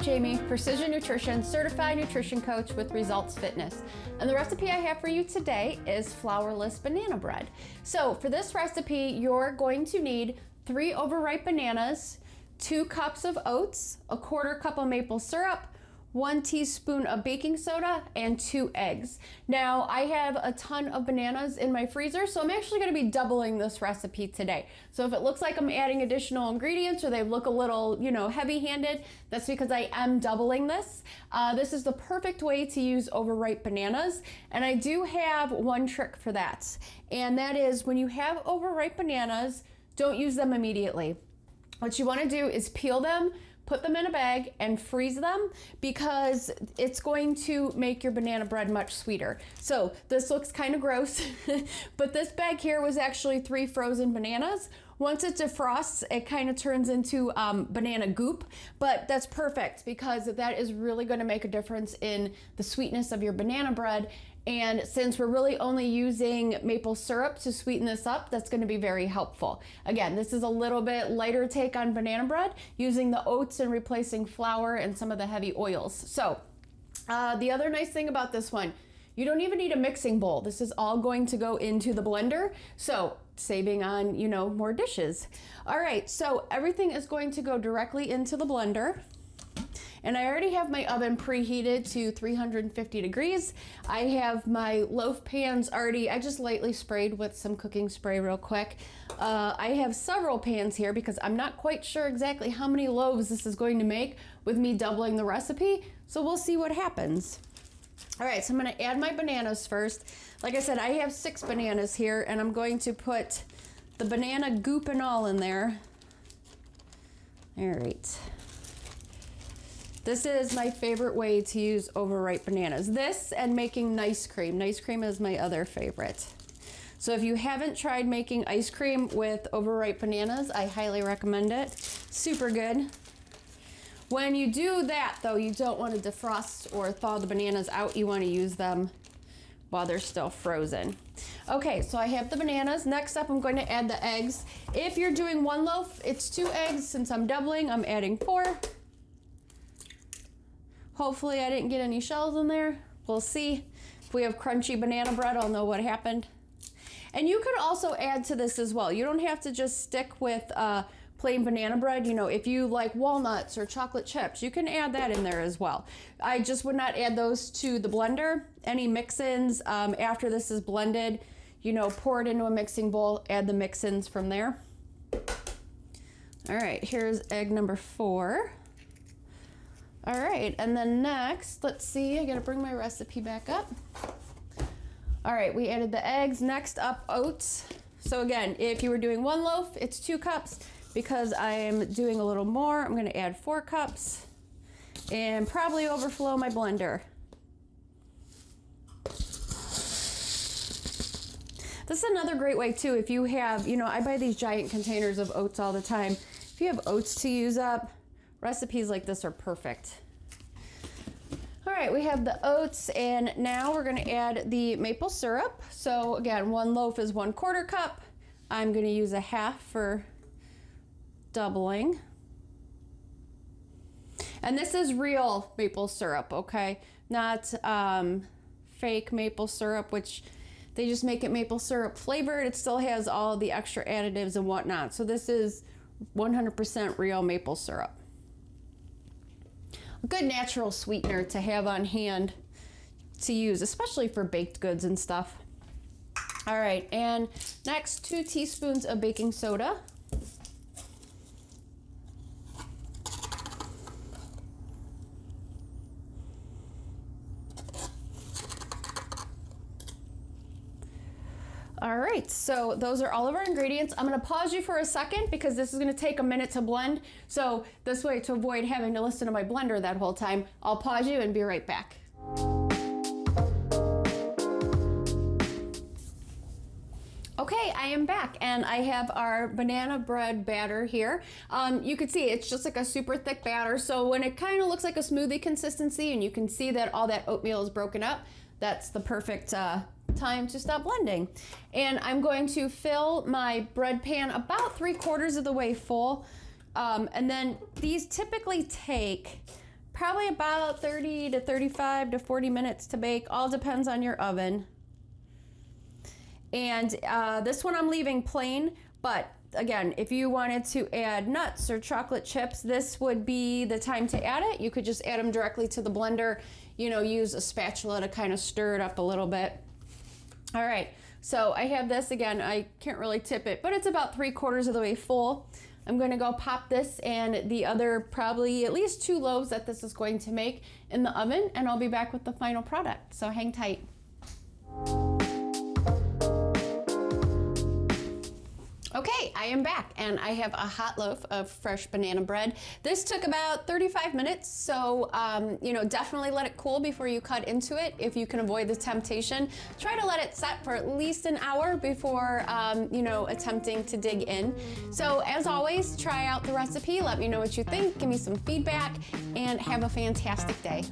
Coach Amy, Precision Nutrition, Certified Nutrition Coach with Results Fitness. And the recipe I have for you today is flourless banana bread. So for this recipe, you're going to need 3 overripe bananas, 2 cups of oats, a 1/4 cup of maple syrup, 1 teaspoon of baking soda, and 2 eggs. Now, I have a ton of bananas in my freezer, so I'm actually gonna be doubling this recipe today. So if it looks like I'm adding additional ingredients or they look a little, heavy-handed, that's because I am doubling this. This is the perfect way to use overripe bananas, and I do have one trick for that. And that is when you have overripe bananas, don't use them immediately. What you wanna do is peel them, put them in a bag, and freeze them because it's going to make your banana bread much sweeter. So this looks kind of gross, but this bag here was actually 3 frozen bananas. Once it defrosts, it kind of turns into banana goop, but that's perfect because that is really going to make a difference in the sweetness of your banana bread. And since we're really only using maple syrup to sweeten this up, that's going to be very helpful. Again, this is a little bit lighter take on banana bread, using the oats and replacing flour and some of the heavy oils. So the other nice thing about this one, you don't even need a mixing bowl. This is all going to go into the blender. So saving on, more dishes. All right, so everything is going to go directly into the blender. And I already have my oven preheated to 350 degrees. I have my loaf pans already, I just lightly sprayed with some cooking spray real quick. I have several pans here because I'm not quite sure exactly how many loaves this is going to make with me doubling the recipe. So we'll see what happens. All right, so I'm gonna add my bananas first. Like I said, I have 6 bananas here, and I'm going to put the banana goop and all in there. All right. This is my favorite way to use overripe bananas. This and making nice cream. Nice cream is my other favorite. So if you haven't tried making ice cream with overripe bananas, I highly recommend it. Super good. When you do that, though, you don't want to defrost or thaw the bananas out. You want to use them while they're still frozen. Okay, so I have the bananas. Next up, I'm going to add the eggs. If you're doing 1 loaf, it's 2 eggs. Since I'm doubling, I'm adding 4. Hopefully I didn't get any shells in there. We'll see. If we have crunchy banana bread, I'll know what happened. And you could also add to this as well. You don't have to just stick with plain banana bread. If you like walnuts or chocolate chips, you can add that in there as well. I just would not add those to the blender. Any mix-ins after this is blended, pour it into a mixing bowl, add the mix-ins from there. All right, here's egg number 4. All right, and then next, let's see, I gotta bring my recipe back up. All right, we added the eggs. Next up, oats. So again, if you were doing 1 loaf, it's 2 cups. Because I'm doing a little more, I'm gonna add 4 cups and probably overflow my blender. This is another great way too, if you have, I buy these giant containers of oats all the time. If you have oats to use up, recipes like this are perfect. All right, we have the oats, and now we're gonna add the maple syrup. So again, 1 loaf is 1/4 cup. I'm gonna use a half for doubling. And this is real maple syrup, okay? Not fake maple syrup, which they just make it maple syrup flavored. It still has all the extra additives and whatnot. So this is 100% real maple syrup. A good natural sweetener to have on hand to use, especially for baked goods and stuff. All right, and next 2 teaspoons of baking soda. All right, so those are all of our ingredients. I'm gonna pause you for a second because this is gonna take a minute to blend. So this way, to avoid having to listen to my blender that whole time, I'll pause you and be right back. Okay, I am back and I have our banana bread batter here. You can see it's just like a super thick batter. So when it kind of looks like a smoothie consistency and you can see that all that oatmeal is broken up, that's the perfect time to stop blending. And I'm going to fill my bread pan about 3/4 of the way full. And then these typically take probably about 30 to 35 to 40 minutes to bake. All depends on your oven. And this one I'm leaving plain, but again, if you wanted to add nuts or chocolate chips, this would be the time to add it. You could just add them directly to the blender, you know, use a spatula to kind of stir it up a little bit. All right, so I have this, again, I can't really tip it, but it's about 3/4 of the way full. I'm gonna go pop this and the other probably at least 2 loaves that this is going to make in the oven, and I'll be back with the final product, so hang tight. Okay, I am back and I have a hot loaf of fresh banana bread. This took about 35 minutes, so you know, definitely let it cool before you cut into it if you can avoid the temptation. Try to let it set for at least an hour before you know, attempting to dig in. So as always, try out the recipe, let me know what you think, give me some feedback, and have a fantastic day.